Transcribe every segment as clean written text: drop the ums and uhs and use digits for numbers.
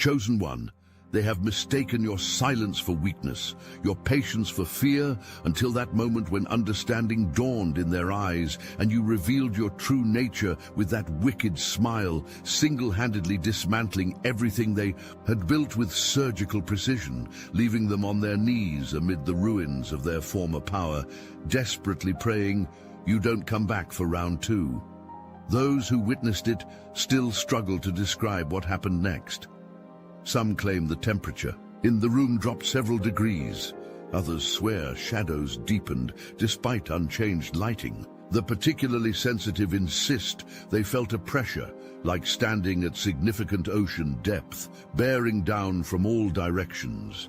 Chosen one, they have mistaken your silence for weakness, your patience for fear, until that moment when understanding dawned in their eyes and you revealed your true nature with that wicked smile, single-handedly dismantling everything they had built with surgical precision, leaving them on their knees amid the ruins of their former power, desperately praying, "You don't come back for round two." Those who witnessed it still struggle to describe what happened next. Some claim the temperature in the room dropped several degrees. Others swear shadows deepened despite unchanged lighting. The particularly sensitive insist they felt a pressure, like standing at significant ocean depth, bearing down from all directions.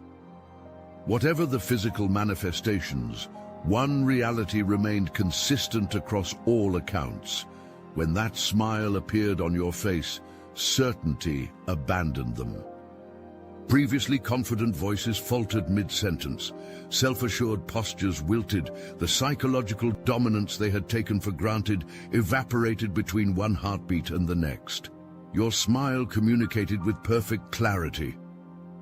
Whatever the physical manifestations, one reality remained consistent across all accounts. When that smile appeared on your face, certainty abandoned them. Previously confident voices faltered mid-sentence. Self-assured postures wilted. The psychological dominance they had taken for granted evaporated between one heartbeat and the next. Your smile communicated with perfect clarity.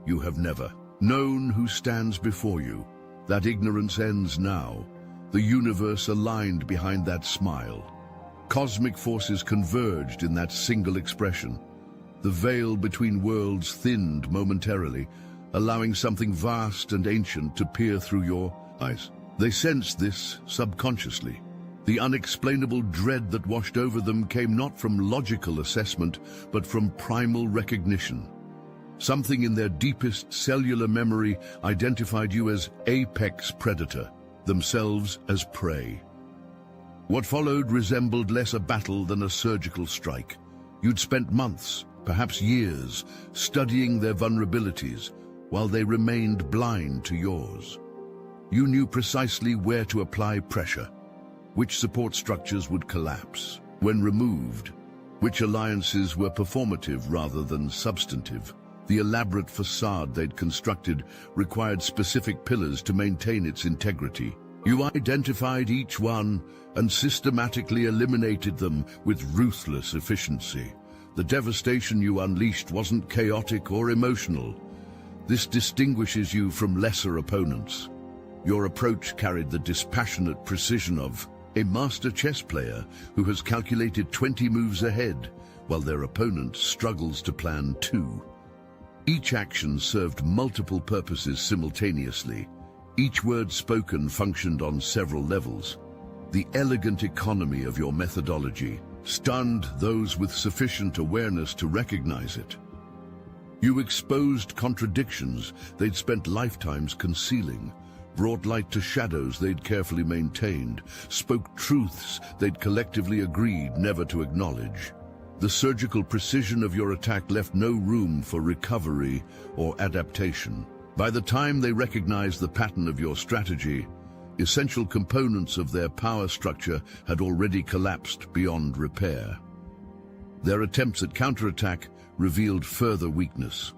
You have never known who stands before you. That ignorance ends now. The universe aligned behind that smile. Cosmic forces converged in that single expression. The veil between worlds thinned momentarily, allowing something vast and ancient to peer through your eyes. They sensed this subconsciously. The unexplainable dread that washed over them came not from logical assessment, but from primal recognition. Something in their deepest cellular memory identified you as apex predator, themselves as prey. What followed resembled less a battle than a surgical strike. You'd spent months, perhaps years, studying their vulnerabilities, while they remained blind to yours. You knew precisely where to apply pressure, which support structures would collapse when removed, which alliances were performative rather than substantive. The elaborate facade they'd constructed required specific pillars to maintain its integrity. You identified each one and systematically eliminated them with ruthless efficiency. The devastation you unleashed wasn't chaotic or emotional. This distinguishes you from lesser opponents. Your approach carried the dispassionate precision of a master chess player who has calculated 20 moves ahead, while their opponent struggles to plan 2. Each action served multiple purposes simultaneously. Each word spoken functioned on several levels. The elegant economy of your methodology stunned those with sufficient awareness to recognize it. You exposed contradictions they'd spent lifetimes concealing, brought light to shadows they'd carefully maintained, spoke truths they'd collectively agreed never to acknowledge. The surgical precision of your attack left no room for recovery or adaptation. By the time they recognized the pattern of your strategy, essential components of their power structure had already collapsed beyond repair. Their attempts at counterattack revealed further weakness.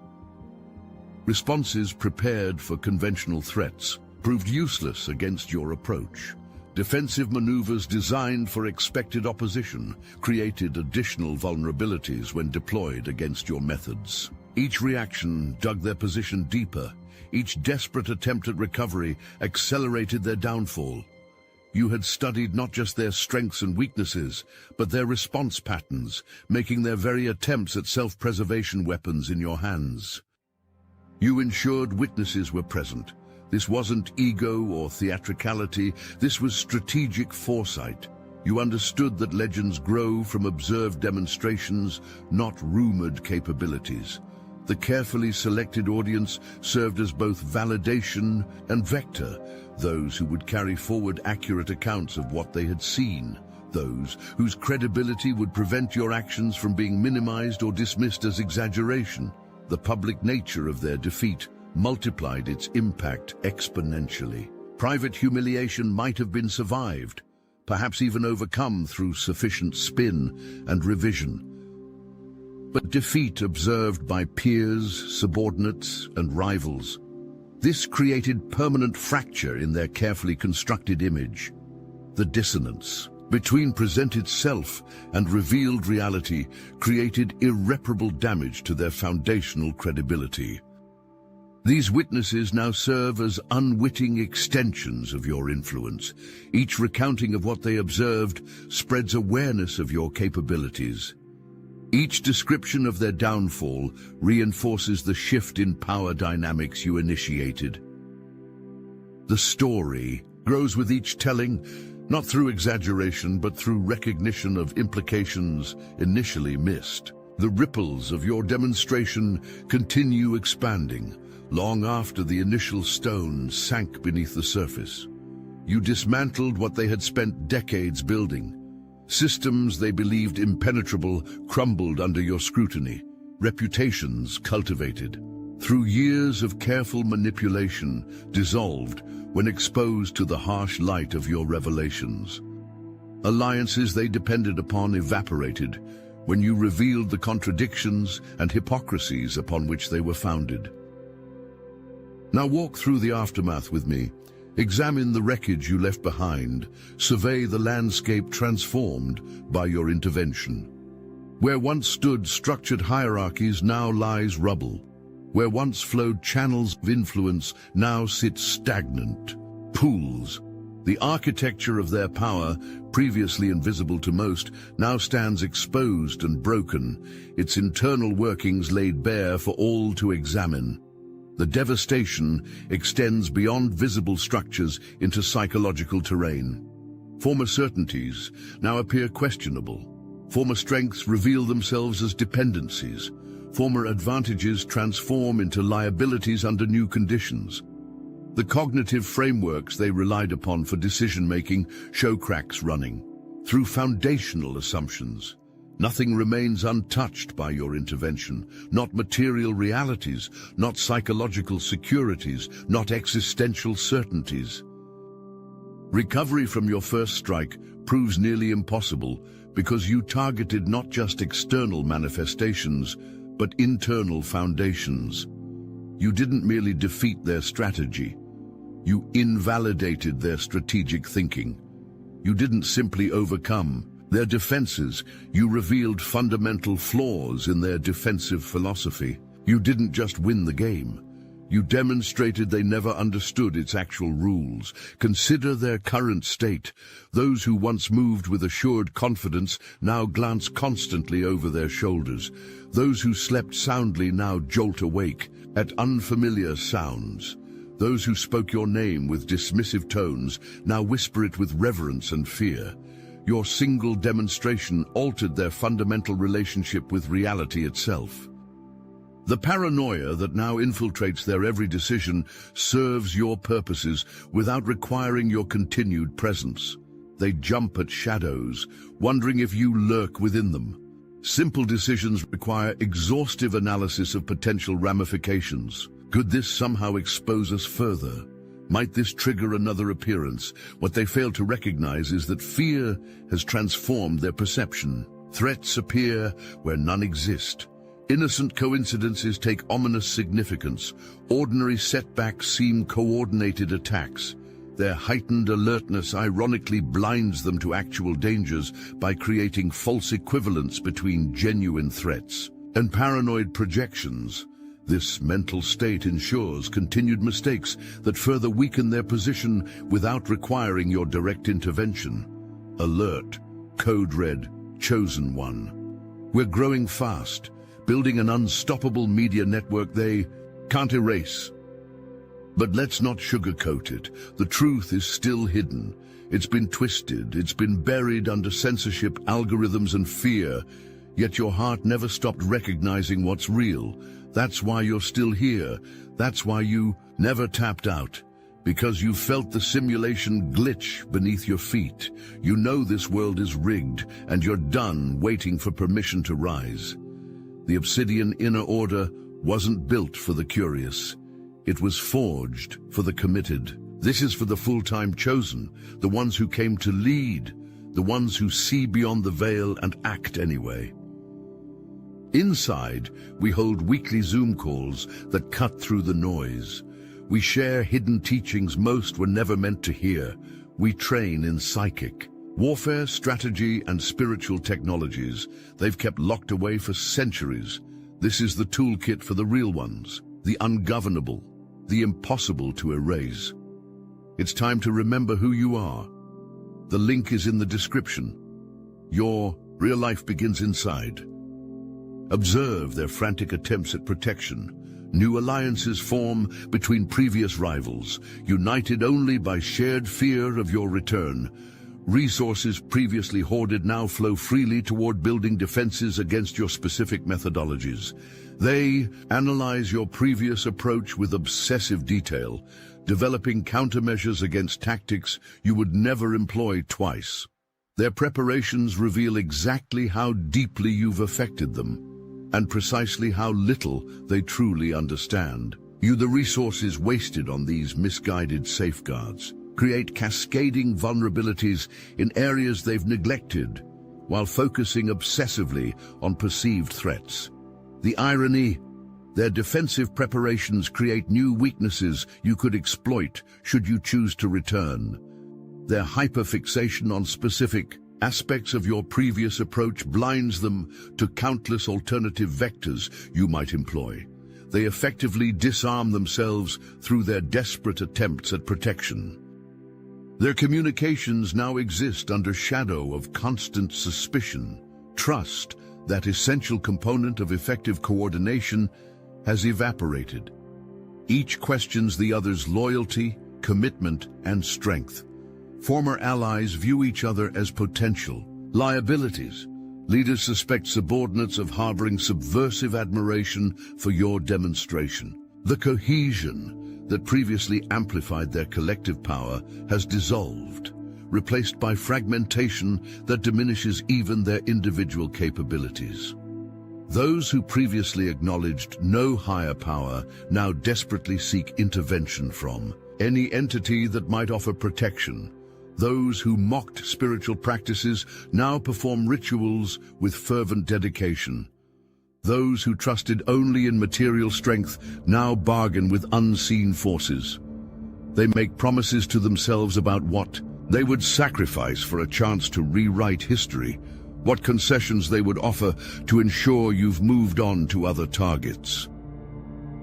Responses prepared for conventional threats proved useless against your approach. Defensive maneuvers designed for expected opposition created additional vulnerabilities when deployed against your methods. Each reaction dug their position deeper. Each desperate attempt at recovery accelerated their downfall. You had studied not just their strengths and weaknesses, but their response patterns, making their very attempts at self-preservation weapons in your hands. You ensured witnesses were present. This wasn't ego or theatricality, this was strategic foresight. You understood that legends grow from observed demonstrations, not rumored capabilities. The carefully selected audience served as both validation and vector, those who would carry forward accurate accounts of what they had seen, those whose credibility would prevent your actions from being minimized or dismissed as exaggeration. The public nature of their defeat multiplied its impact exponentially. Private humiliation might have been survived, perhaps even overcome through sufficient spin and revision. But defeat observed by peers, subordinates, and rivals, this created permanent fracture in their carefully constructed image. The dissonance, between presented self and revealed reality created irreparable damage to their foundational credibility. These witnesses now serve as unwitting extensions of your influence. Each recounting of what they observed spreads awareness of your capabilities. Each description of their downfall reinforces the shift in power dynamics you initiated. The story grows with each telling, not through exaggeration, but through recognition of implications initially missed. The ripples of your demonstration continue expanding, long after the initial stone sank beneath the surface. You dismantled what they had spent decades building. Systems they believed impenetrable crumbled under your scrutiny. Reputations cultivated through years of careful manipulation dissolved when exposed to the harsh light of your revelations. Alliances they depended upon evaporated when you revealed the contradictions and hypocrisies upon which they were founded. Now walk through the aftermath with me. Examine the wreckage you left behind. Survey the landscape transformed by your intervention. Where once stood structured hierarchies now lies rubble. Where once flowed channels of influence now sit stagnant pools. The architecture of their power, previously invisible to most, now stands exposed and broken, its internal workings laid bare for all to examine. The devastation extends beyond visible structures into psychological terrain. Former certainties now appear questionable. Former strengths reveal themselves as dependencies. Former advantages transform into liabilities under new conditions. The cognitive frameworks they relied upon for decision-making show cracks running. Through foundational assumptions, nothing remains untouched by your intervention. Not material realities, not psychological securities, not existential certainties. Recovery from your first strike proves nearly impossible because you targeted not just external manifestations, but internal foundations. You didn't merely defeat their strategy. You invalidated their strategic thinking. You didn't simply overcome their defenses. You revealed fundamental flaws in their defensive philosophy. You didn't just win the game. You demonstrated they never understood its actual rules. Consider their current state. Those who once moved with assured confidence now glance constantly over their shoulders. Those who slept soundly now jolt awake at unfamiliar sounds. Those who spoke your name with dismissive tones now whisper it with reverence and fear. Your single demonstration altered their fundamental relationship with reality itself. The paranoia that now infiltrates their every decision serves your purposes without requiring your continued presence. They jump at shadows, wondering if you lurk within them. Simple decisions require exhaustive analysis of potential ramifications. Could this somehow expose us further? Might this trigger another appearance? What they fail to recognize is that fear has transformed their perception. Threats appear where none exist. Innocent coincidences take ominous significance. Ordinary setbacks seem coordinated attacks. Their heightened alertness ironically blinds them to actual dangers by creating false equivalence between genuine threats and paranoid projections. This mental state ensures continued mistakes that further weaken their position without requiring your direct intervention. Alert, code red, chosen one. We're growing fast, building an unstoppable media network they can't erase. But let's not sugarcoat it. The truth is still hidden. It's been twisted, it's been buried under censorship, algorithms and fear. Yet your heart never stopped recognizing what's real. That's why you're still here. That's why you never tapped out. Because you felt the simulation glitch beneath your feet. You know this world is rigged, and you're done waiting for permission to rise. The Obsidian Inner Order wasn't built for the curious. It was forged for the committed. This is for the full-time chosen, the ones who came to lead, the ones who see beyond the veil and act anyway. Inside, we hold weekly Zoom calls that cut through the noise. We share hidden teachings most were never meant to hear. We train in psychic, Warfare, strategy, and spiritual technologies they've kept locked away for centuries. This is the toolkit for the real ones, the ungovernable, the impossible to erase. It's time to remember who you are. The link is in the description. Your real life begins inside. Observe their frantic attempts at protection. New alliances form between previous rivals, united only by shared fear of your return. Resources previously hoarded now flow freely toward building defenses against your specific methodologies. They analyze your previous approach with obsessive detail, developing countermeasures against tactics you would never employ twice. Their preparations reveal exactly how deeply you've affected them, and precisely how little they truly understand. The resources wasted on these misguided safeguards create cascading vulnerabilities in areas they've neglected, while focusing obsessively on perceived threats. The irony: their defensive preparations create new weaknesses you could exploit should you choose to return. Their hyperfixation on specific aspects of your previous approach blinds them to countless alternative vectors you might employ. They effectively disarm themselves through their desperate attempts at protection. Their communications now exist under shadow of constant suspicion. Trust, that essential component of effective coordination, has evaporated. Each questions the other's loyalty, commitment, and strength. Former allies view each other as potential liabilities. Leaders suspect subordinates of harboring subversive admiration for your demonstration. The cohesion that previously amplified their collective power has dissolved, replaced by fragmentation that diminishes even their individual capabilities. Those who previously acknowledged no higher power now desperately seek intervention from any entity that might offer protection. Those who mocked spiritual practices now perform rituals with fervent dedication. Those who trusted only in material strength now bargain with unseen forces. They make promises to themselves about what they would sacrifice for a chance to rewrite history, what concessions they would offer to ensure you've moved on to other targets.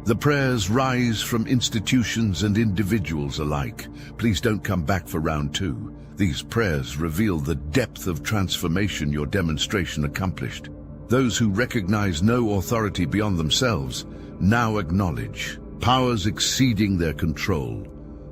The prayers rise from institutions and individuals alike. Please don't come back for round two. These prayers reveal the depth of transformation your demonstration accomplished. Those who recognize no authority beyond themselves now acknowledge powers exceeding their control.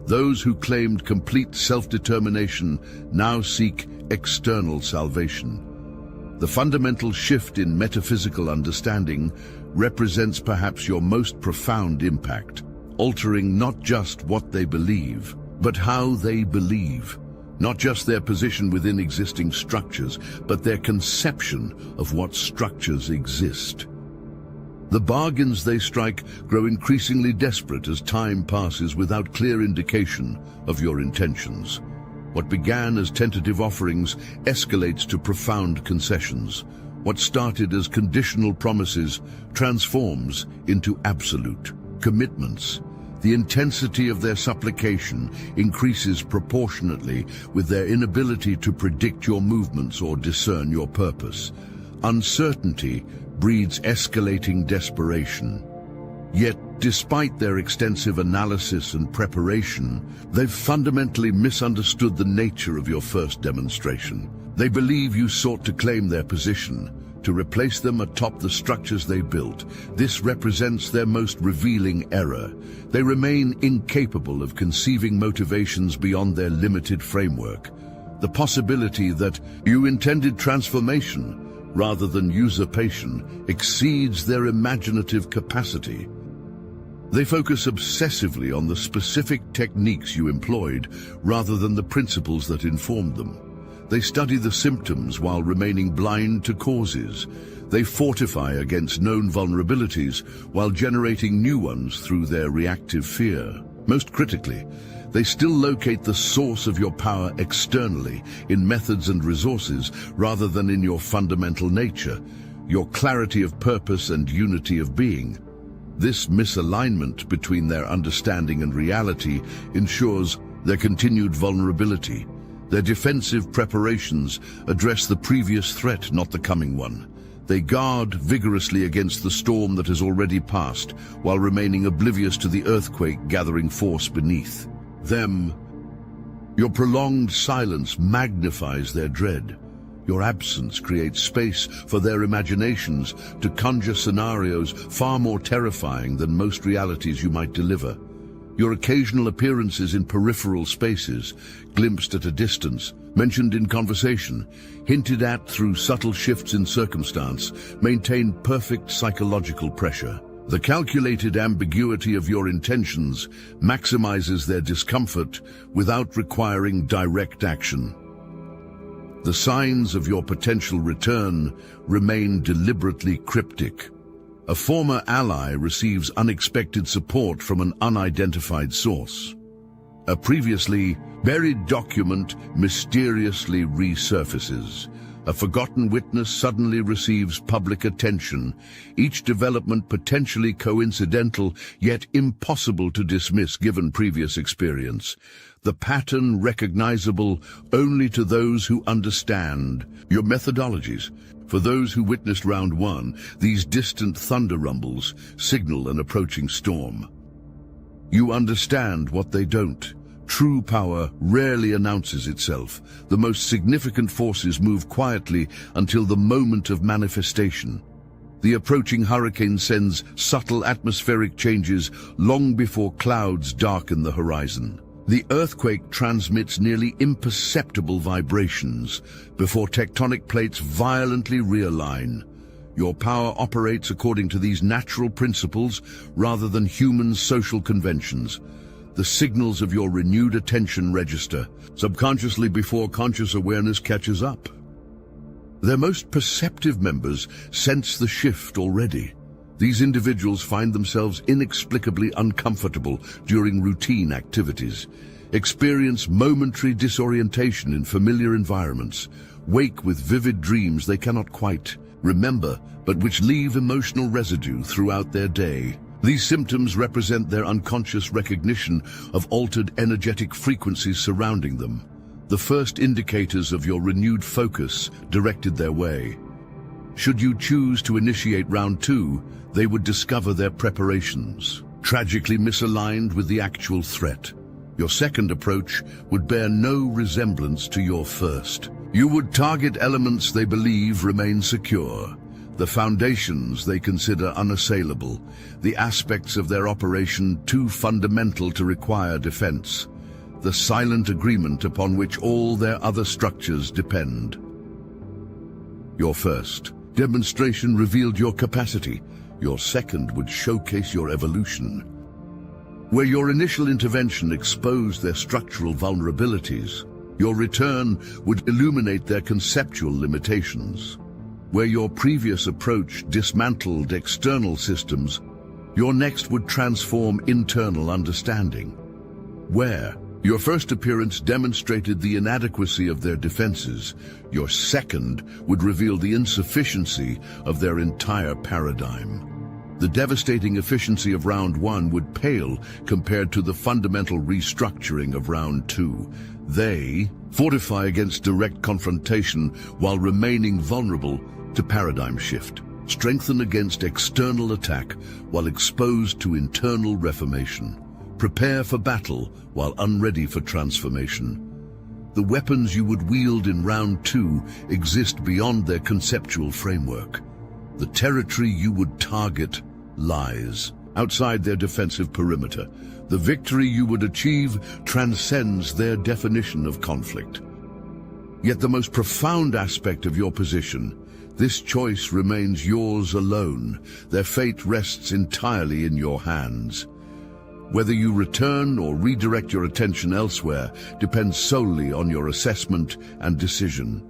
Those who claimed complete self-determination now seek external salvation. The fundamental shift in metaphysical understanding represents perhaps your most profound impact, altering not just what they believe, but how they believe. Not just their position within existing structures, but their conception of what structures exist. The bargains they strike grow increasingly desperate as time passes without clear indication of your intentions. What began as tentative offerings escalates to profound concessions. What started as conditional promises transforms into absolute commitments. The intensity of their supplication increases proportionately with their inability to predict your movements or discern your purpose. Uncertainty breeds escalating desperation. Yet, despite their extensive analysis and preparation, they've fundamentally misunderstood the nature of your first demonstration. They believe you sought to claim their position, to replace them atop the structures they built. This represents their most revealing error. They remain incapable of conceiving motivations beyond their limited framework. The possibility that you intended transformation rather than usurpation exceeds their imaginative capacity. They focus obsessively on the specific techniques you employed rather than the principles that informed them. They study the symptoms while remaining blind to causes. They fortify against known vulnerabilities while generating new ones through their reactive fear. Most critically, they still locate the source of your power externally, in methods and resources, rather than in your fundamental nature, your clarity of purpose and unity of being. This misalignment between their understanding and reality ensures their continued vulnerability. Their defensive preparations address the previous threat, not the coming one. They guard vigorously against the storm that has already passed, while remaining oblivious to the earthquake gathering force beneath them. Your prolonged silence magnifies their dread. Your absence creates space for their imaginations to conjure scenarios far more terrifying than most realities you might deliver. Your occasional appearances in peripheral spaces, glimpsed at a distance, mentioned in conversation, hinted at through subtle shifts in circumstance, maintain perfect psychological pressure. The calculated ambiguity of your intentions maximizes their discomfort without requiring direct action. The signs of your potential return remain deliberately cryptic. A former ally receives unexpected support from an unidentified source. A previously buried document mysteriously resurfaces. A forgotten witness suddenly receives public attention, each development potentially coincidental, yet impossible to dismiss given previous experience. The pattern recognizable only to those who understand your methodologies. For those who witnessed round one, these distant thunder rumbles signal an approaching storm. You understand what they don't. True power rarely announces itself. The most significant forces move quietly until the moment of manifestation. The approaching hurricane sends subtle atmospheric changes long before clouds darken the horizon. The earthquake transmits nearly imperceptible vibrations before tectonic plates violently realign. Your power operates according to these natural principles rather than human social conventions. The signals of your renewed attention register subconsciously before conscious awareness catches up. Their most perceptive members sense the shift already. These individuals find themselves inexplicably uncomfortable during routine activities, experience momentary disorientation in familiar environments, wake with vivid dreams they cannot quite remember, but which leave emotional residue throughout their day. These symptoms represent their unconscious recognition of altered energetic frequencies surrounding them, the first indicators of your renewed focus directed their way. Should you choose to initiate round two, they would discover their preparations tragically misaligned with the actual threat. Your second approach would bear no resemblance to your first. You would target elements they believe remain secure, the foundations they consider unassailable, the aspects of their operation too fundamental to require defense, the silent agreement upon which all their other structures depend. Your first demonstration revealed your capacity. Your second would showcase your evolution. Where your initial intervention exposed their structural vulnerabilities, your return would illuminate their conceptual limitations. Where your previous approach dismantled external systems, your next would transform internal understanding. Where your first appearance demonstrated the inadequacy of their defenses, your second would reveal the insufficiency of their entire paradigm. The devastating efficiency of round one would pale compared to the fundamental restructuring of round two. They fortify against direct confrontation while remaining vulnerable to paradigm shift, strengthen against external attack while exposed to internal reformation, prepare for battle while unready for transformation. The weapons you would wield in round two exist beyond their conceptual framework. The territory you would target lies outside their defensive perimeter. The victory you would achieve transcends their definition of conflict. Yet the most profound aspect of your position, this choice remains yours alone. Their fate rests entirely in your hands. Whether you return or redirect your attention elsewhere depends solely on your assessment and decision.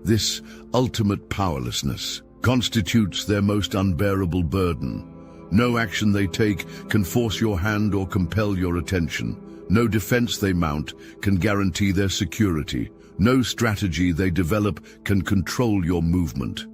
This ultimate powerlessness constitutes their most unbearable burden. No action they take can force your hand or compel your attention. No defense they mount can guarantee their security. No strategy they develop can control your movement.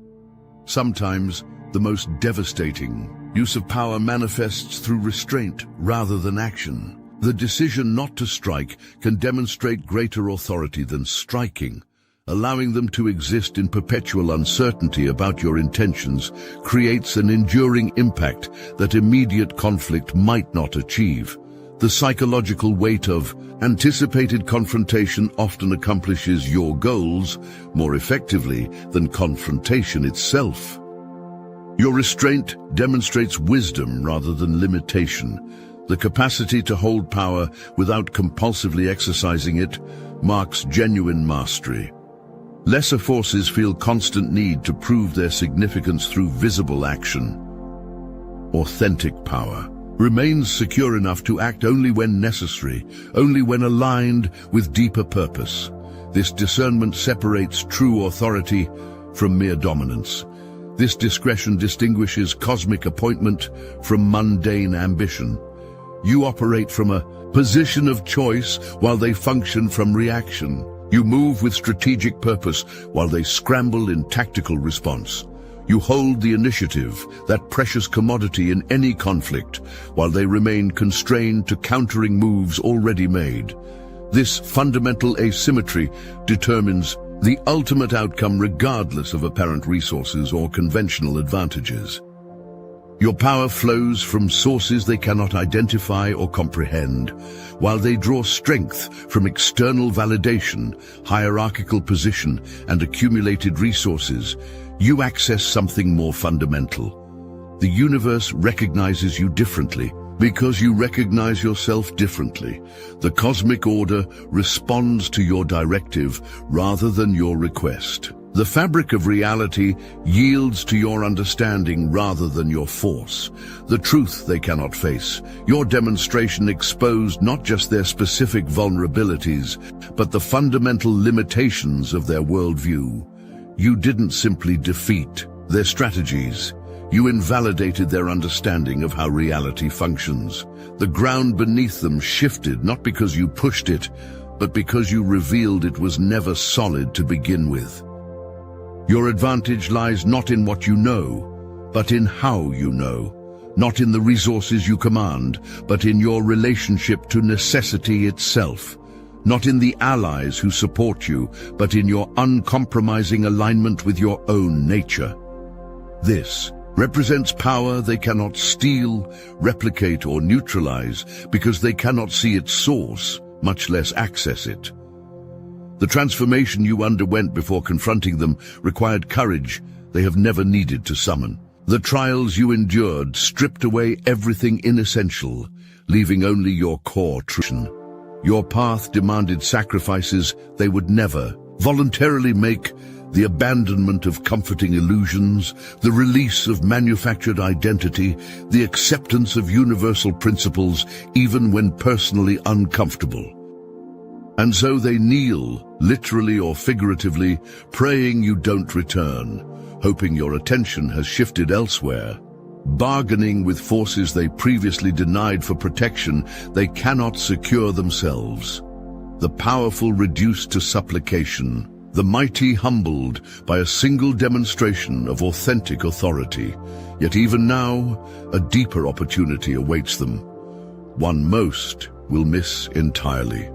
Sometimes, the most devastating use of power manifests through restraint rather than action. The decision not to strike can demonstrate greater authority than striking. Allowing them to exist in perpetual uncertainty about your intentions creates an enduring impact that immediate conflict might not achieve. The psychological weight of anticipated confrontation often accomplishes your goals more effectively than confrontation itself. Your restraint demonstrates wisdom rather than limitation. The capacity to hold power without compulsively exercising it marks genuine mastery. Lesser forces feel constant need to prove their significance through visible action. Authentic power remains secure enough to act only when necessary, only when aligned with deeper purpose. This discernment separates true authority from mere dominance. This discretion distinguishes cosmic appointment from mundane ambition. You operate from a position of choice while they function from reaction. You move with strategic purpose while they scramble in tactical response. You hold the initiative, that precious commodity in any conflict, while they remain constrained to countering moves already made. This fundamental asymmetry determines the ultimate outcome regardless of apparent resources or conventional advantages. Your power flows from sources they cannot identify or comprehend, while they draw strength from external validation, hierarchical position, and accumulated resources. You access something more fundamental. The universe recognizes you differently because you recognize yourself differently. The cosmic order responds to your directive rather than your request. The fabric of reality yields to your understanding rather than your force. The truth they cannot face. Your demonstration exposed not just their specific vulnerabilities, but the fundamental limitations of their worldview. You didn't simply defeat their strategies. You invalidated their understanding of how reality functions. The ground beneath them shifted not because you pushed it, but because you revealed it was never solid to begin with. Your advantage lies not in what you know, but in how you know. Not in the resources you command, but in your relationship to necessity itself. Not in the allies who support you, but in your uncompromising alignment with your own nature. This represents power they cannot steal, replicate, or neutralize because they cannot see its source, much less access it. The transformation you underwent before confronting them required courage they have never needed to summon. The trials you endured stripped away everything inessential, leaving only your core truth. Your path demanded sacrifices they would never voluntarily make, the abandonment of comforting illusions, the release of manufactured identity, the acceptance of universal principles, even when personally uncomfortable. And so they kneel, literally or figuratively, praying you don't return, hoping your attention has shifted elsewhere. Bargaining with forces they previously denied for protection they cannot secure themselves. The powerful reduced to supplication, the mighty humbled by a single demonstration of authentic authority. Yet even now, a deeper opportunity awaits them, one most will miss entirely.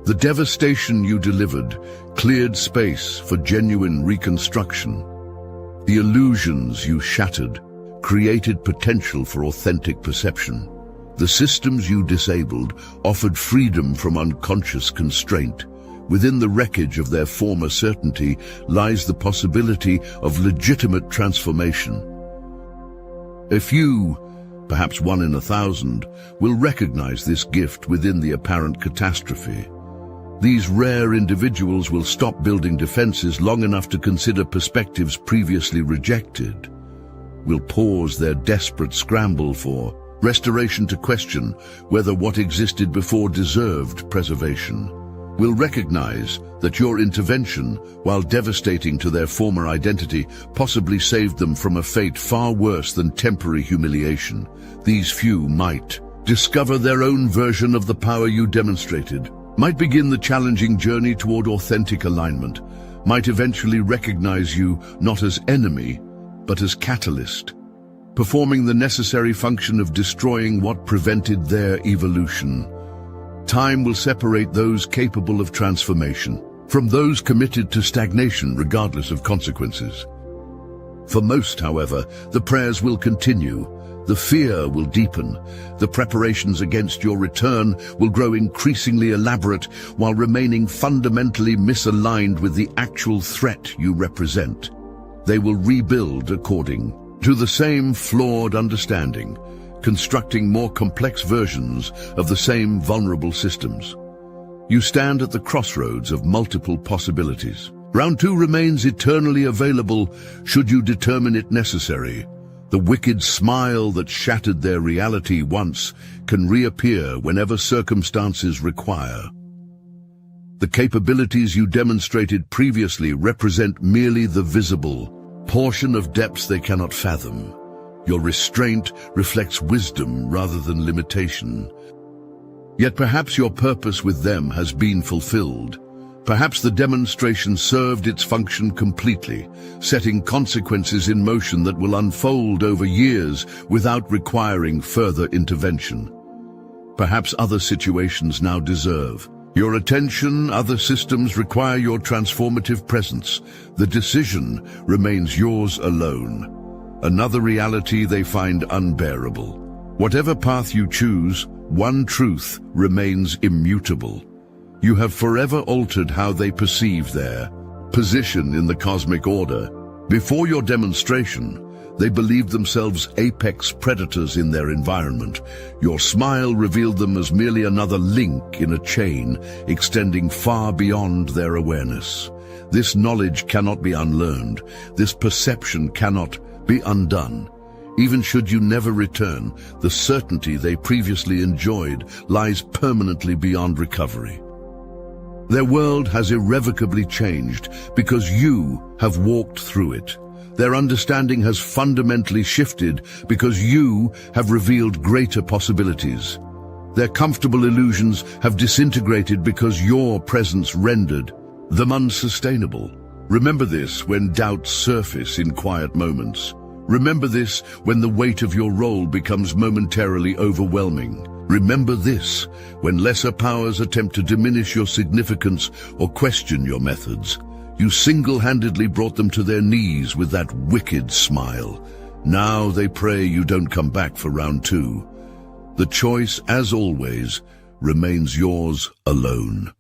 The devastation you delivered cleared space for genuine reconstruction. The illusions you shattered created potential for authentic perception. The systems you disabled offered freedom from unconscious constraint. Within the wreckage of their former certainty lies the possibility of legitimate transformation. A few, perhaps 1 in 1,000, will recognize this gift within the apparent catastrophe. These rare individuals will stop building defenses long enough to consider perspectives previously rejected, will pause their desperate scramble for restoration to question whether what existed before deserved preservation, will recognize that your intervention, while devastating to their former identity, possibly saved them from a fate far worse than temporary humiliation. These few might discover their own version of the power you demonstrated, might begin the challenging journey toward authentic alignment, might eventually recognize you not as enemy, but as catalyst. performing the necessary function of destroying what prevented their evolution. Time will separate those capable of transformation from those committed to stagnation regardless of consequences. For most, however, the prayers will continue. The fear will deepen. The preparations against your return will grow increasingly elaborate while remaining fundamentally misaligned with the actual threat you represent. They will rebuild according to the same flawed understanding, constructing more complex versions of the same vulnerable systems. You stand at the crossroads of multiple possibilities. Round 2 remains eternally available should you determine it necessary. The wicked smile that shattered their reality once can reappear whenever circumstances require. The capabilities you demonstrated previously represent merely the visible portion of depths they cannot fathom. Your restraint reflects wisdom rather than limitation. Yet perhaps your purpose with them has been fulfilled. Perhaps the demonstration served its function completely, setting consequences in motion that will unfold over years without requiring further intervention. Perhaps other situations now deserve your attention. Other systems require your transformative presence. The decision remains yours alone. Another reality they find unbearable. Whatever path you choose, one truth remains immutable. You have forever altered how they perceive their position in the cosmic order. Before your demonstration, they believed themselves apex predators in their environment. Your smile revealed them as merely another link in a chain, extending far beyond their awareness. This knowledge cannot be unlearned. This perception cannot be undone. Even should you never return, the certainty they previously enjoyed lies permanently beyond recovery. Their world has irrevocably changed because you have walked through it. Their understanding has fundamentally shifted because you have revealed greater possibilities. Their comfortable illusions have disintegrated because your presence rendered them unsustainable. Remember this when doubts surface in quiet moments. Remember this when the weight of your role becomes momentarily overwhelming. Remember this when lesser powers attempt to diminish your significance or question your methods. You single-handedly brought them to their knees with that wicked smile. Now they pray you don't come back for round 2. The choice, as always, remains yours alone.